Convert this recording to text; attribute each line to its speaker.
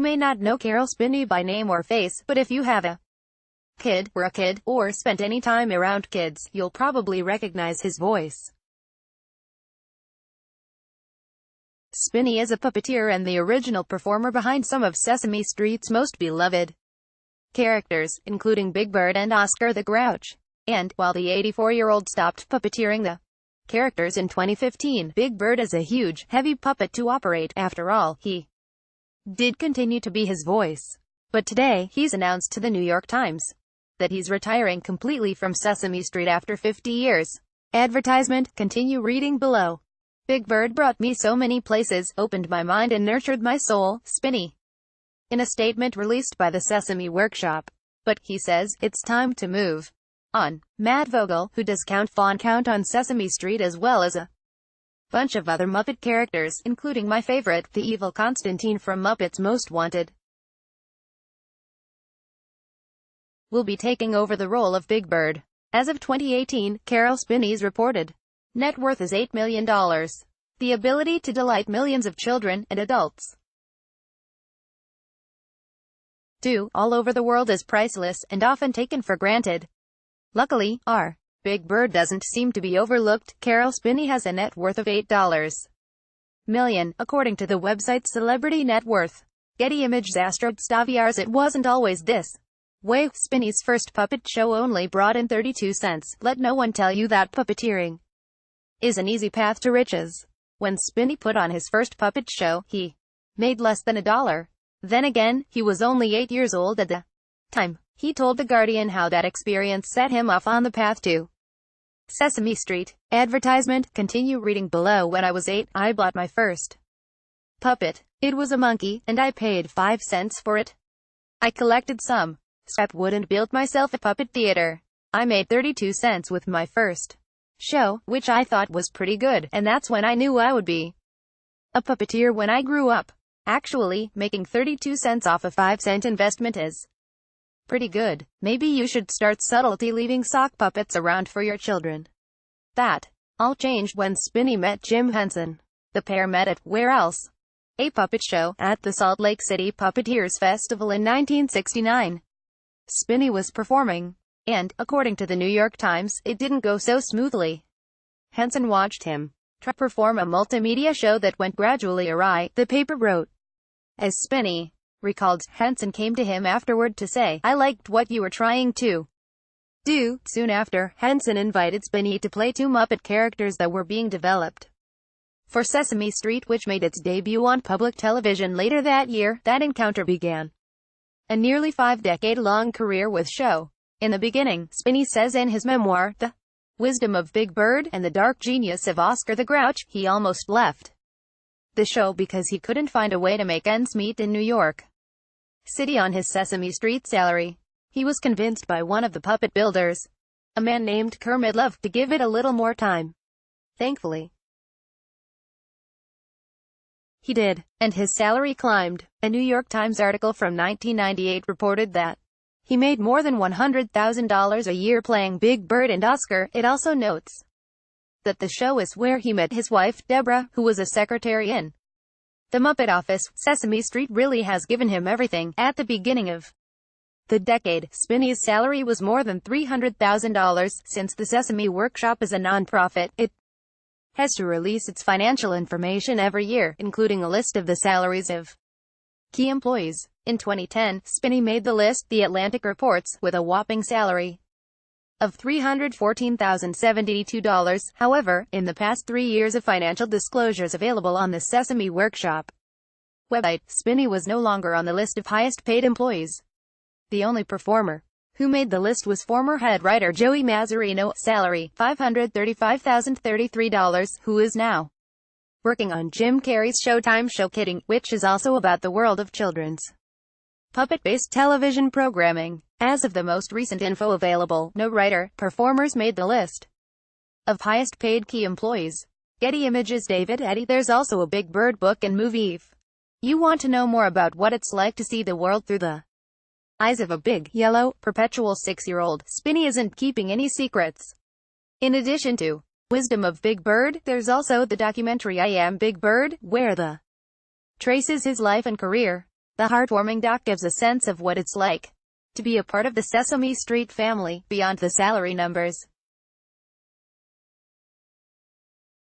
Speaker 1: may not know Caroll Spinney by name or face, but if you have a kid, or spent any time around kids, you'll probably recognize his voice. Spinney is a puppeteer and the original performer behind some of Sesame Street's most beloved characters, including Big Bird and Oscar the Grouch. And, while the 84-year-old stopped puppeteering the characters in 2015, Big Bird is a huge, heavy puppet to operate. After all, he did continue to be his voice. But today, he's announced to the New York Times that he's retiring completely from Sesame Street after 50 years. Advertisement, continue reading below. Big Bird brought me so many places, opened my mind and nurtured my soul, Spinney. In a statement released by the Sesame Workshop. But, he says, it's time to move on. Matt Vogel, who does Count Fawn Count on Sesame Street as well as a bunch of other Muppet characters, including my favorite, the evil Constantine from Muppets Most Wanted, will be taking over the role of Big Bird. As of 2018, Caroll Spinney's reported net worth is $8 million. The ability to delight millions of children and adults all over the world is priceless, and often taken for granted. Luckily, our Big Bird doesn't seem to be overlooked. Caroll Spinney has a net worth of $8 million, according to the website Celebrity Net Worth. Getty Images. Astrid Staviars. It wasn't always this way. Spinney's first puppet show only brought in 32 cents. Let no one tell you that puppeteering is an easy path to riches. When Spinney put on his first puppet show, he made less than $1. Then again, he was only 8 years old at the time. He told The Guardian how that experience set him off on the path to Sesame Street. Advertisement, continue reading below. When I was 8, I bought my first puppet. It was a monkey, and I paid 5 cents for it. I collected some scrap wood and built myself a puppet theater. I made 32 cents with my first show, which I thought was pretty good, and that's when I knew I would be a puppeteer when I grew up. Actually, making 32 cents off a 5-cent investment is pretty good. Maybe you should start subtly leaving sock puppets around for your children. That all changed when Spinney met Jim Henson. The pair met at, where else? A puppet show, at the Salt Lake City Puppeteers Festival in 1969. Spinney was performing, and, according to the New York Times, it didn't go so smoothly. Henson watched him try to perform a multimedia show that went gradually awry, the paper wrote. As Spinney recalled, Henson came to him afterward to say, "I liked what you were trying to do." Soon after, Henson invited Spinney to play 2 Muppet characters that were being developed for Sesame Street, which made its debut on public television later that year. That encounter began a nearly 5-decade-long career with show. In the beginning, Spinney says in his memoir, The Wisdom of Big Bird and the Dark Genius of Oscar the Grouch, he almost left the show because he couldn't find a way to make ends meet in New York City on his Sesame Street salary. He was convinced by one of the puppet builders, a man named Kermit Love, to give it a little more time. Thankfully, he did, and his salary climbed. A New York Times article from 1998 reported that he made more than $100,000 a year playing Big Bird and Oscar. It also notes that the show is where he met his wife, Deborah, who was a secretary in the Muppet office. Sesame Street really has given him everything. At the beginning of the decade, Spinney's salary was more than $300,000. Since the Sesame Workshop is a non-profit, it has to release its financial information every year, including a list of the salaries of key employees. In 2010, Spinney made the list, The Atlantic reports, with a whopping salary of $314,072. However, in the past 3 years of financial disclosures available on the Sesame Workshop website, Spinney was no longer on the list of highest-paid employees. The only performer who made the list was former head writer Joey Mazzarino, salary $535,033, who is now working on Jim Carrey's Showtime show Kidding, which is also about the world of children's puppet-based television programming. As of the most recent info available, no writer-performers made the list of highest-paid key employees. Getty Images. David Eddy. There's also a Big Bird book and movie. If you want to know more about what it's like to see the world through the eyes of a big, yellow, perpetual 6-year-old, Spinney isn't keeping any secrets. In addition to Wisdom of Big Bird, there's also the documentary I Am Big Bird, where the traces his life and career. The heartwarming doc gives a sense of what it's like to be a part of the Sesame Street family, beyond the salary numbers.